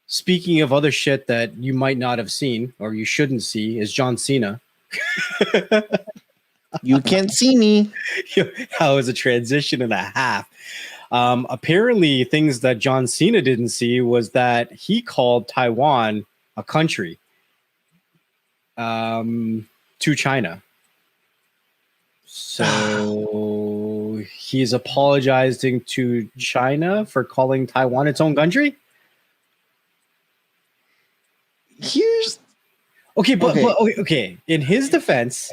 Speaking of other shit that you might not have seen or you shouldn't see, is John Cena. You can't see me. That was a transition and a half. Apparently, things that John Cena didn't see was that he called Taiwan a country to China. So he's apologizing to China for calling Taiwan its own country. Here's okay. In his defense,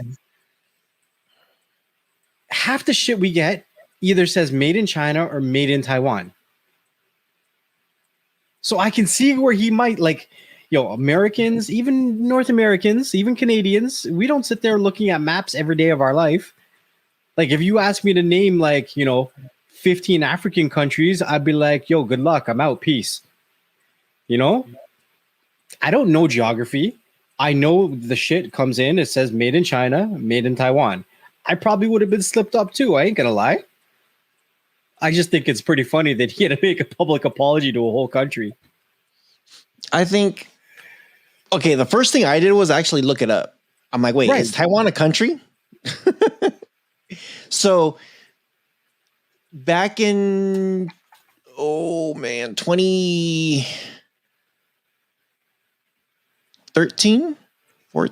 half the shit we get either says made in China or made in Taiwan. So I can see where he might Americans, even North Americans, even Canadians, we don't sit there looking at maps every day of our life. Like if you ask me to name 15 African countries, I'd be like, yo, good luck. I'm out. Peace. I don't know geography. I know the shit comes in. It says made in China, made in Taiwan. I probably would have been slipped up too. I ain't going to lie. I just think it's pretty funny that he had to make a public apology to a whole country. I think, the first thing I did was actually look it up. I'm like, wait, is Taiwan a country? So back in, 2013,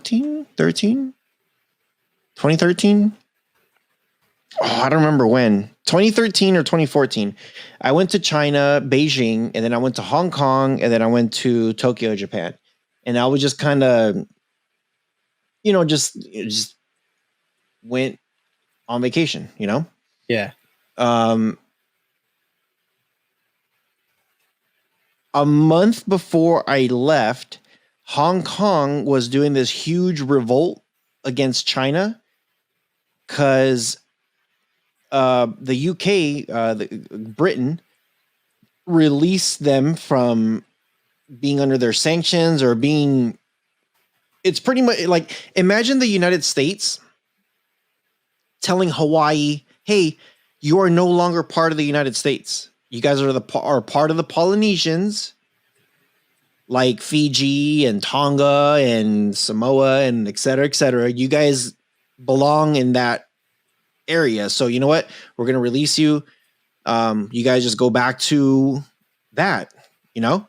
2013. I don't remember when. 2013 or 2014. I went to China, Beijing, and then I went to Hong Kong, and then I went to Tokyo, Japan. And I was just kind of, just went on vacation, Yeah. A month before I left, Hong Kong was doing this huge revolt against China because the UK, Britain, released them from being under their sanctions or being. It's pretty much like, imagine the United States telling Hawaii, "Hey, you are no longer part of the United States. You guys are part of the Polynesians, like Fiji and Tonga and Samoa and et cetera, et cetera. You guys belong in that area. So you know what? We're going to release you. You guys just go back to that, Yeah.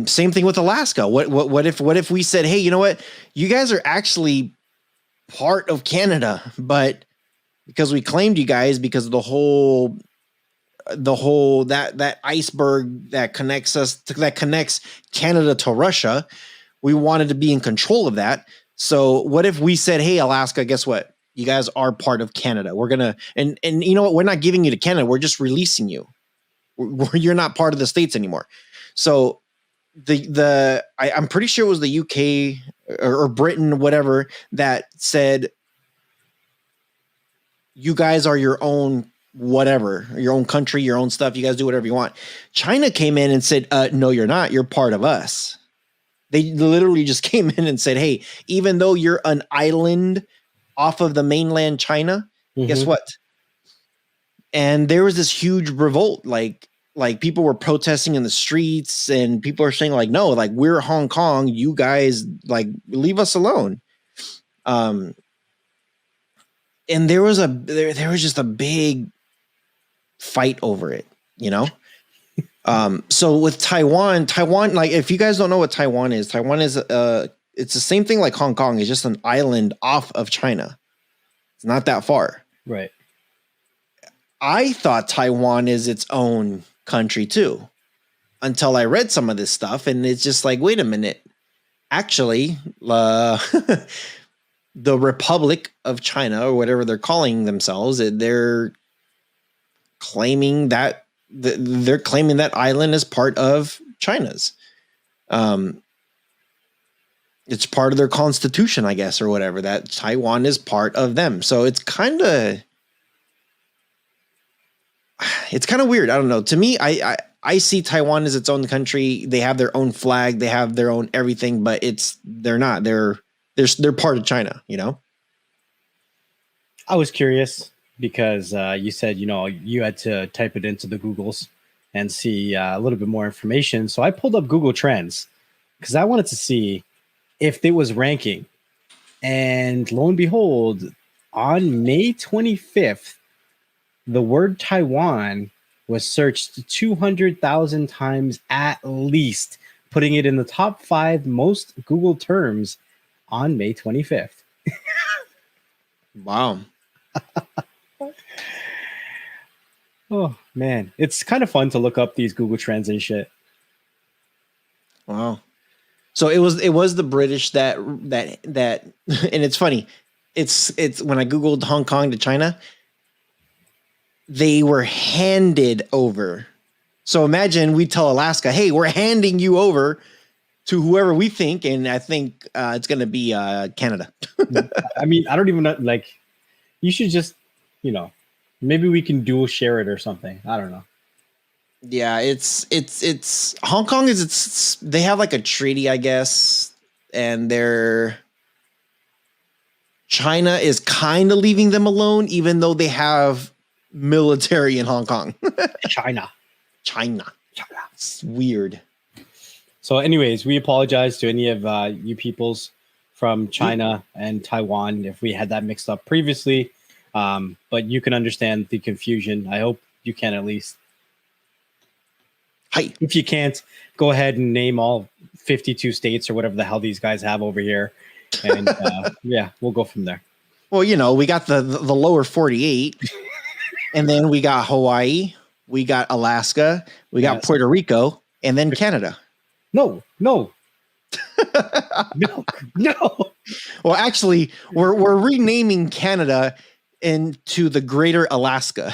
Same thing with Alaska. What if we said, hey, you know what? You guys are actually part of Canada, but because we claimed you guys because of the whole that iceberg that connects Canada to Russia, we wanted to be in control of that. So what if we said, hey, Alaska, guess what? You guys are part of Canada. We're gonna and you know what? We're not giving you to Canada. We're just releasing you. You're not part of the states anymore. So I'm pretty sure it was the UK or Britain, whatever, that said, you guys are your own whatever, your own country, your own stuff. You guys do whatever you want. China came in and said, no, you're not. You're part of us. They literally just came in and said, hey, even though you're an island off of the mainland China, guess what? And there was this huge revolt. Like people were protesting in the streets and people are saying like, no, like we're Hong Kong. You guys like leave us alone. And there was just a big fight over it, So with Taiwan, like if you guys don't know what Taiwan is it's the same thing like Hong Kong. It's just an island off of China. It's not that far. Right. I thought Taiwan is its own country too, until I read some of this stuff and it's just like, wait a minute. Actually, the Republic of China or whatever they're calling themselves, they're claiming that island as part of China's. It's part of their constitution, I guess, or whatever, that Taiwan is part of them. So it's kind of weird. I don't know. To me, I see Taiwan as its own country. They have their own flag. They have their own everything, but they're not. They're part of China, I was curious because you said, you had to type it into the Googles. and see a little bit more information. So I pulled up Google Trends because I wanted to see if it was ranking. And lo and behold, on May 25th, the word Taiwan was searched 200,000 times at least, putting it in the top 5 most Googled terms on May 25th. Wow. Oh man, it's kind of fun to look up these Google Trends and shit. Wow. So it was the British that and it's funny. It's when I Googled Hong Kong to China, they were handed over. So imagine we tell Alaska, hey, we're handing you over to whoever we think, and I think it's going to be Canada. I mean, I don't even know. Like, you should just, maybe we can dual share it or something. I don't know. Yeah, it's Hong Kong is they have like a treaty, I guess, and China is kind of leaving them alone, even though they have military in Hong Kong. China. It's weird. So, anyways, we apologize to any of you peoples from China and Taiwan if we had that mixed up previously. But you can understand the confusion. I hope you can at least. Hi. If you can't, go ahead and name all 52 states or whatever the hell these guys have over here. And yeah, we'll go from there. Well, we got the lower 48, and then we got Hawaii, we got Alaska, we got Puerto Rico, and then Canada. No. No. Well, actually, we're renaming Canada into the Greater Alaska.